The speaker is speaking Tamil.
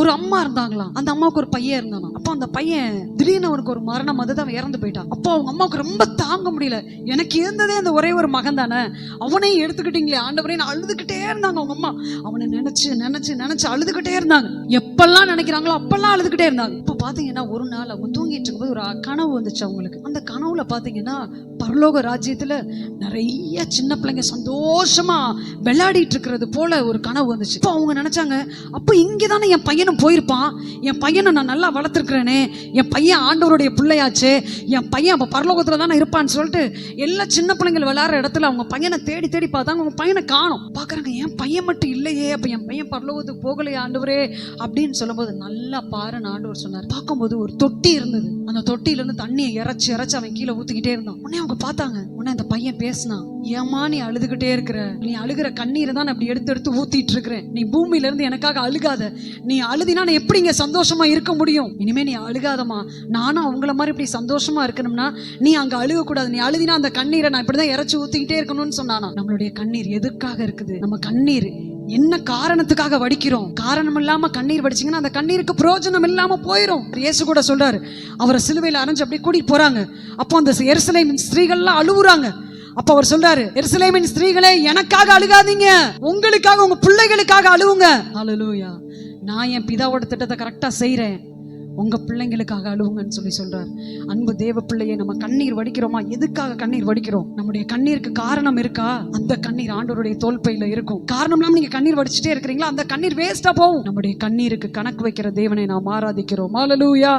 ஒரு அம்மா இருந்தாங்களாம். அந்த அம்மாவுக்கு ஒரு பையன் இருந்தானா. அப்போ அந்த பையன் திடீர்னு அவனுக்கு ஒரு மரணம் அதுதான் இறந்து போயிட்டான். அப்போ அவங்க அம்மாவுக்கு ரொம்ப தாங்க முடியல. எனக்கு இருந்ததே அந்த ஒரே ஒரு மகன் தானே, அவனையும் எடுத்துக்கிட்டீங்களே ஆண்டவரே, நான் அழுதுகிட்டே இருந்தாங்க அவங்க அம்மா. அவனை நினைச்சு நினைச்சு நினைச்சு அழுதுகிட்டே இருந்தாங்க. எப்பெல்லாம் நினைக்கிறாங்களோ அப்பெல்லாம் அழுதுகிட்டே இருந்தாங்க. இப்போ பாத்தீங்கன்னா ஒரு நாள் அவங்க தூங்கிட்டு இருக்கும்போது ஒரு கனவு வந்துச்சு அவங்களுக்கு. அந்த கனவுல பாத்தீங்கன்னா பரலோக ராஜ்யத்துல நிறைய சின்ன பிள்ளைங்க சந்தோஷமா விளையாடிட்டு இருக்கிறது போல ஒரு கனவு வந்துச்சு. இப்போ அவங்க நினைச்சாங்க, அப்ப இங்கதானே என் பையனும் போயிருப்பான், என் பையனை நான் நல்லா வளர்த்துருக்கிறேனே, என் பையன் ஆண்டவருடைய பிள்ளையாச்சு, என் பையன் அப்ப பரலோகத்துல தானே இருப்பான்னு சொல்லிட்டு எல்லா சின்ன பிள்ளைங்கள் விளையாடுற இடத்துல அவங்க பையனை தேடி தேடி பார்த்தாங்க. அவங்க பையனை காணோம். பாக்குறாங்க, என் பையன் மட்டும் இல்லையே, அப்ப என் பையன் பரலோகத்துக்கு போகலையே ஆண்டவரே அப்படின்னு சொல்லும்போது, நல்லா பாருன்னு ஆண்டவர் சொன்னார். பார்க்கும்போது ஒரு தொட்டி இருந்தது. அந்த தொட்டியில இருந்து தண்ணியை இறைச்சி இறைச்சி அவன் கீழே ஊத்திக்கிட்டே இருந்தான். உடனே அவங்க பார்த்தாங்க. உடனே அந்த பையன் பேசினான், ஏமா நீ அழுதுகிட்டே இருக்கிற, நீ அழுகிற கண்ணீரை தான் அப்படி எடுத்து எடுத்து ஊத்திட்டு இருக்கிறேன், நீ பூமியில இருந்து எனக்காக அழுகாத, நீ அழுதினா நான் எப்படி இங்க சந்தோஷமா இருக்க முடியும், இனிமே நீ அழுகாதமா, நானும் அவங்கள மாதிரி இப்படி சந்தோஷமா இருக்கணும்னா நீ அங்க அழுக கூடாது, நீ அழுதினா அந்த கண்ணீரை நான் இப்படிதான் இறைச்சி ஊத்திக்கிட்டே இருக்கணும்னு சொன்னானா. நம்மளுடைய கண்ணீர் எதுக்காக இருக்குது? நம்ம கண்ணீர் என்ன காரணத்துக்காக வடிக்கிறோம்? காரணம் இல்லாம கண்ணீர் வடிச்சிங்கன்னா அந்த கண்ணீருக்கு பிரயோஜனம் இல்லாம போயிடும். இயேசு கூட சொல்றாரு, அவரை சிலுவையில் அரைஞ்சு அப்படியே கூட்டிட்டு போறாங்க. அப்போ அந்த எருசலேமின் ஸ்திரீகள்லாம் அழுவுறாங்க. அப்ப அவர் சொல்றாரு, எருசலேமின் ஸ்திரீகளே, எனக்காக அழுகாதீங்க, உங்களுக்காக உங்க பிள்ளைகளுக்காக அழுவுங்க. ஹல்லேலூயா. நான் என் பிதாவோட திட்டத்தை கரெக்டா செய்யறேன், உங்க பிள்ளைங்களுக்காக அழுவுங்கன்னு சொல்லி சொல்றாரு. அன்பு தேவ பிள்ளையை, நம்ம கண்ணீர் வடிக்கிறோமா? எதுக்காக கண்ணீர் வடிக்கிறோம்? நம்முடைய கண்ணீருக்கு காரணம் இருக்கா? அந்த கண்ணீர் ஆண்டவருடைய தோல்பையில இருக்கும். காரணம் இல்லாம நீங்க கண்ணீர் வடிச்சுட்டே இருக்கிறீங்களா, அந்த கண்ணீர் வேஸ்டா போகும். நம்முடைய கண்ணீருக்கு கணக்கு வைக்கிற தேவனை நாம் ஆராதிக்கிறோம். ஹல்லேலூயா.